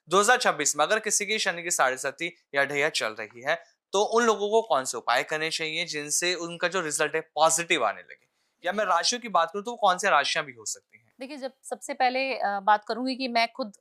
2026 में अगर किसी की शनि की साढ़े साती या ढैया चल रही है, तो उन लोगों को कौन से उपाय करने चाहिए जिनसे उनका जो रिजल्ट है पॉजिटिव आने लगे? या मैं राशियों की बात करूं तो वो कौन से राशियां भी हो सकती हैं? देखिए, जब सबसे पहले बात करूँगी कि मैं खुद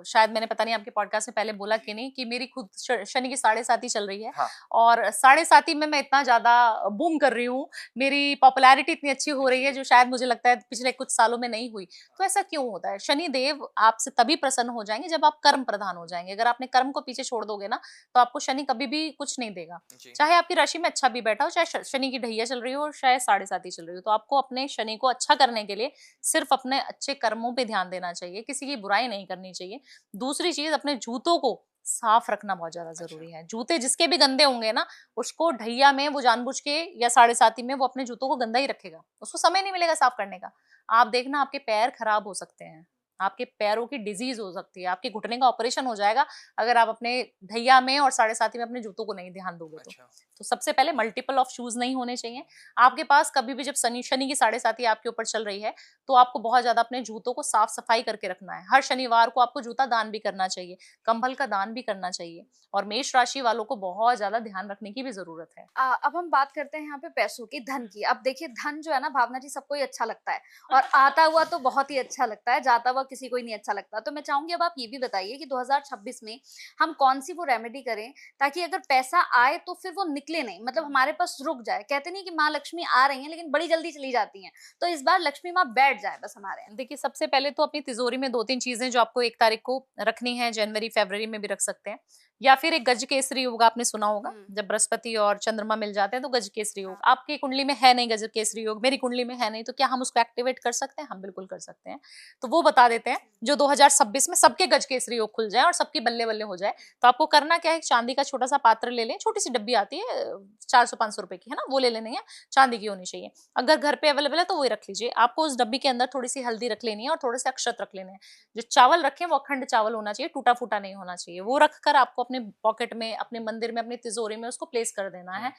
शायद मैंने पता नहीं आपके पॉडकास्ट में पहले बोला कि नहीं कि मेरी खुद शनि की साढ़े साती चल रही है हाँ। और साढ़े साती में मैं इतना ज़्यादा बूम कर रही हूँ, मेरी पॉपुलैरिटी इतनी अच्छी हो रही है जी। जो शायद मुझे लगता है पिछले कुछ सालों में नहीं हुई। तो ऐसा क्यों होता है? शनि देव आपसे तभी प्रसन्न हो जाएँगे जब आप कर्म प्रधान हो जाएँगे। अगर आपने कर्म को पीछे छोड़ दोगे ना, तो आपको शनि कभी भी कुछ नहीं देगा। जी। चाहे आपकी राशि में अच्छा भी बैठा हो, चाहे शनि की ढैया चल रही हो, चाहे साढ़े साती चल रही हो, तो आपको अपने शनि को अच्छा करने के लिए सिर्फ अपने अच्छे कर्मों पे ध्यान देना चाहिए, किसी की बुराई नहीं करनी चाहिए। दूसरी चीज़, अपने जूतों को साफ रखना बहुत ज़्यादा अच्छा। ज़रूरी है। जूते जिसके भी गंदे होंगे ना, उसको ढैया में वो जानबूझ के या साढ़े साती में वो अपने जूतों को गंदा ही रखेगा। उसको समय नहीं मिलेगा साफ करने का। आप देखना आपके पैर खराब हो सकते हैं। आपके पैरों की डिज़ीज़ हो सकती है, आपके घुटने का ऑपरेशन हो जाएगा अगर आप अपने ढैया में और साढ़े साती में अपने जूतों को नहीं ध्यान दोगे तो। अच्छा। तो सबसे पहले मल्टीपल ऑफ शूज़ नहीं होने चाहिए। आपके पास कभी भी जब शनि शनि की साढ़े साती आपके ऊपर चल रही है, तो आपको बहुत ज़्यादा अपने जूतों को साफ-सफाई करके रखना है। हर शनिवार को आपको जूता दान भी करना चाहिए, कंबल का दान भी करना चाहिए और मेष राशि वालों को बहुत ज़्यादा ध्यान रखने की भी ज़रूरत है। अब हम बात करते हैं यहाँ पे पैसों की, धन की। अब देखिए, धन जो है ना भावना जी, सबको ही अच्छा लगता है और आता हुआ तो बहुत ही अच्छा लगता है, जाता हुआ किसी को ही नहीं अच्छा लगता। तो मैं चाहूंगी अब आप ये भी बताइए कि 2026 में हम कौन सी वो रेमेडी करें ताकि अगर पैसा आए तो फिर वो निकले नहीं, मतलब हमारे पास रुक जाए। कहते नहीं कि माँ लक्ष्मी आ रही हैं लेकिन बड़ी जल्दी चली जाती हैं, तो इस बार लक्ष्मी माँ बैठ जाए बस हमारे यहाँ। देखिए, सबसे पहले तो अपनी तिजोरी में 2-3 चीज़ें जो आपको 1 तारीख को रखनी है, जनवरी, फ़रवरी में भी रख सकते हैं। या फिर एक गज केसरी योग आपने सुना होगा, हम्म। जब बृहस्पति और चंद्रमा मिल जाते हैं तो गज केसरी योग। हाँ। आपकी कुंडली में है नहीं गज केसरी योग, मेरी कुंडली में है नहीं, तो क्या हम उसको एक्टिवेट कर सकते हैं? हम बिल्कुल कर सकते हैं। तो वो बता देते हैं, जो 2026 में सबके गज केसरी योग खुल जाए और सबकी बल्ले-बल्ले हो जाए। तो आपको करना क्या है, चांदी का छोटा-सा पात्र ले लें, छोटी-सी डब्बी आती है 400-500 रुपए की, है ना? वो ले लेनी है, चांदी की होनी चाहिए। अगर घर पे अवेलेबल है तो वही रख लीजिए। आपको उस डब्बी के अंदर थोड़ी-सी हल्दी रख लेनी है और थोड़े से अक्षत रख लेने हैं। जो चावल रखें वो अखंड चावल होना चाहिए, टूटा-फूटा नहीं होना चाहिए। वो रखकर आपको अपने पॉकेट में, अपने मंदिर में, अपनी तिजोरी में उसको प्लेस कर देना हुँ। है।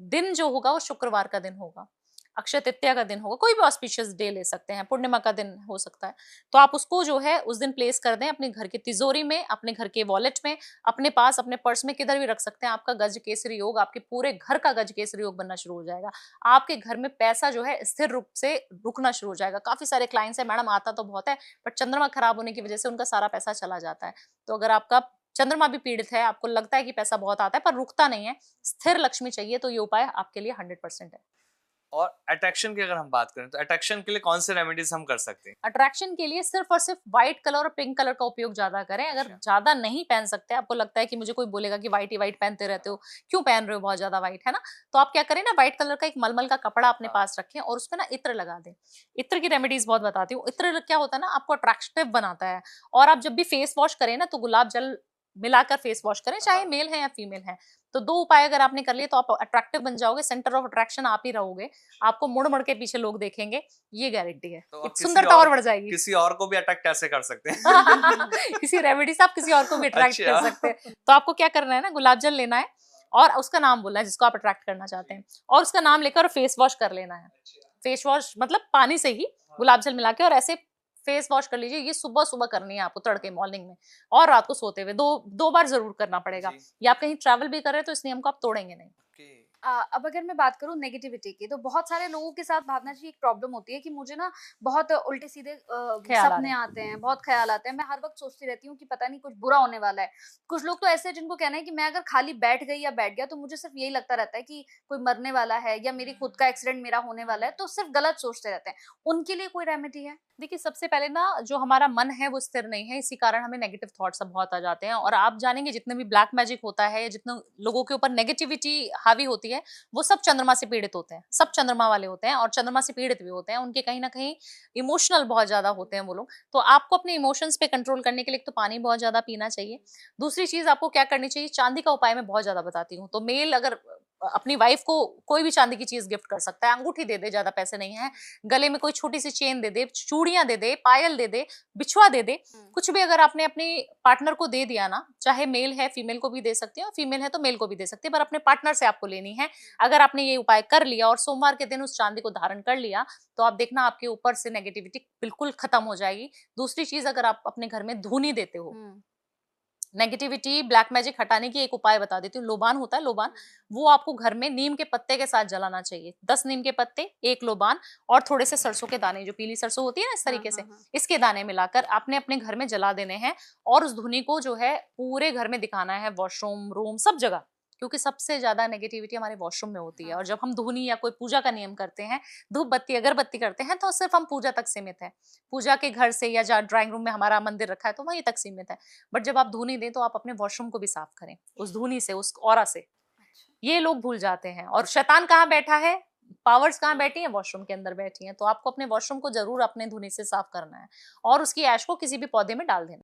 दिन जो होगा वो शुक्रवार का दिन होगा। अक्षय तृतीया का दिन होगा, कोई भी ऑस्पिशियस डे ले सकते हैं, पूर्णिमा का दिन हो सकता है। तो आप उसको जो है उस दिन प्लेस कर दें अपने घर की तिजोरी में, अपने घर के वॉलेट में, अपने पास, अपने पर्स में, किधर भी रख सकते हैं। आपका गज केसरी योग, आपके पूरे घर का गज केसरी योग बनना शुरू हो जाएगा। आपके घर में पैसा जो है स्थिर रूप से रुकना शुरू हो जाएगा। काफ़ी सारे क्लाइंट्स हैं, मैडम आता तो बहुत है, बट चंद्रमा खराब होने की वजह से उनका सारा पैसा चला जाता है। तो अगर आपका चंद्रमा भी पीड़ित है, आपको लगता है कि पैसा बहुत आता है पर रुकता नहीं है, स्थिर लक्ष्मी चाहिए, तो ये उपाय आपके लिए 100% है। और अट्रैक्शन की अगर हम बात करें तो अट्रैक्शन के लिए कौन से रेमेडीज़ हम कर सकते हैं? अट्रैक्शन के लिए सिर्फ और सिर्फ व्हाइट कलर और पिंक कलर का उपयोग ज्यादा करें। अगर अच्छा। ज्यादा नहीं पहन सकते, आपको लगता है कि मुझे कोई बोलेगा कि व्हाइट ही व्हाइट पहनते रहते हो, क्यों पहन रहे हो बहुत ज्यादा व्हाइट, है ना? तो आप क्या करें ना, व्हाइट कलर का एक मलमल का कपड़ा अपने हाँ। पास रखें और उसमें ना इत्र लगा दें। इत्र की रेमेडीज बहुत बताती हूँ। इत्र क्या होता है ना, आपको अट्रैक्टिव बनाता है। और आप जब भी फेस वॉश करें ना, तो गुलाब जल मिलाकर फेस वॉश करें, चाहे हाँ। मेल है या फीमेल है। तो 2 उपाय अगर आपने कर लिए तो आप अट्रैक्टिव बन जाओगे, सेंटर ऑफ अट्रैक्शन आप ही रहोगे। आपको मुड़-मुड़ के पीछे लोग देखेंगे, ये गारंटी है। तो इत आप सुंदरता और बढ़ जाएगी। किसी और को भी अटैक कैसे कर सकते हैं? इसी रेमेडी से आप किसी और को भी अट्रैक्ट कर अच्छा। सकते हैं। तो आपको क्या करना है ना, गुलाब जल लेना है और उसका नाम बोलना है जिसको आप अट्रैक्ट करना चाहते हैं और उसका नाम लेकर फेस वॉश कर लेना है। फेस वॉश मतलब पानी से ही गुलाब जल मिला के और ऐसे फेस वॉश कर लीजिए। ये सुबह-सुबह करनी है आपको, तड़के मॉर्निंग में और रात को सोते हुए। 2 बार ज़रूर करना पड़ेगा। जी। या आप कहीं ट्रैवल भी कर रहे हैं तो इस नियम को आप तोड़ेंगे नहीं। ओके। अब अगर मैं बात करूँ नेगेटिविटी की, तो बहुत सारे लोगों के साथ भावना जी एक प्रॉब्लम होती है कि मुझे ना बहुत उल्टे-सीधे ख्याल आ रहे सपने हैं। आते हैं, बहुत ख़्याल आते हैं। मैं हर वक़्त सोचती रहती हूँ कि पता नहीं कुछ बुरा होने वाला है। कुछ लोग तो ऐसे हैं जिनको कहना है कि मैं अगर खाली बैठ गई या बैठ गया तो मुझे सिर्फ़ यही लगता रहता है कि कोई मरने वाला है या मेरी खुद का एक्सीडेंट मेरा होने वाला है, तो सिर्फ़ गलत सोचते रहते हैं। उनके लिए कोई रेमेडी है? देखिए, सबसे पहले ना जो हमारा मन है वो स्थिर नहीं है, इसी कारण हमें नेगेटिव थॉट्स अब बहुत आ जाते हैं। और आप जानेंगे जितने भी ब्लैक मैजिक होता है या जितने लोगों के ऊपर नेगेटिविटी हावी होती है, वो सब चंद्रमा से पीड़ित होते हैं, सब चंद्रमा वाले होते हैं और चंद्रमा से पीड़ित भी होते हैं। उनके कहीं ना कहीं इमोशनल बहुत ज्यादा होते हैं वो लोग। तो आपको अपने इमोशंस पे कंट्रोल करने के लिए एक तो पानी बहुत ज्यादा पीना चाहिए। दूसरी चीज आपको क्या करनी चाहिए, चांदी का उपाय मैं बहुत ज्यादा बताती हूँ। तो मेल अगर अपनी वाइफ को कोई भी चांदी की चीज गिफ्ट कर सकता है, अंगूठी दे दे, ज्यादा पैसे नहीं है, गले में कोई छोटी सी चेन दे दे, चूड़ियां दे दे, पायल दे दे, बिछुआ दे दे, हुँ। कुछ भी अगर आपने अपने पार्टनर को दे दिया ना, चाहे मेल है फीमेल को भी दे सकते हो, फीमेल है तो मेल को भी दे सकते हैं, पर अपने पार्टनर से आपको लेनी है। अगर आपने ये उपाय कर लिया और सोमवार के दिन उस चांदी को धारण कर लिया, तो आप देखना आपके ऊपर से नेगेटिविटी बिल्कुल खत्म हो जाएगी। दूसरी चीज, अगर आप अपने घर में धूनी देते हो, हुँ। नेगेटिविटी ब्लैक मैजिक हटाने की एक उपाय बता देती हूँ। लोबान होता है, लोबान, वो आपको घर में नीम के पत्ते के साथ जलाना चाहिए। 10 नीम के पत्ते, 1 लोबान और थोड़े से सरसों के दाने, जो पीली सरसों होती है ना, इस हाँ तरीके से हाँ हाँ। इसके दाने मिलाकर आपने अपने घर में जला देने हैं और उस धुनी को जो है पूरे घर में दिखाना है, वॉशरूम, रूम, सब जगह। क्योंकि सबसे ज्यादा नेगेटिविटी हमारे वॉशरूम में होती है, और हाँ। जब हम धुनी या कोई पूजा का नियम करते हैं, धूप बत्ती अगरबत्ती करते हैं, तो सिर्फ हम पूजा तक सीमित है। पूजा के घर से या जहाँ ड्राइंग रूम में हमारा मंदिर रखा है तो वहीं तक सीमित है। बट जब आप धुनी दें तो आप अपने वॉशरूम को भी साफ करें उस धुनी से, उस ऑरा से। अच्छा। ये लोग भूल जाते हैं। और शैतान कहाँ बैठा है, पावर्स कहाँ बैठी हैं, वॉशरूम के अंदर बैठी हैं। तो आपको अपने वॉशरूम को जरूर अपने धुनी से साफ करना है और उसकी ऐश को किसी भी पौधे में डाल देना।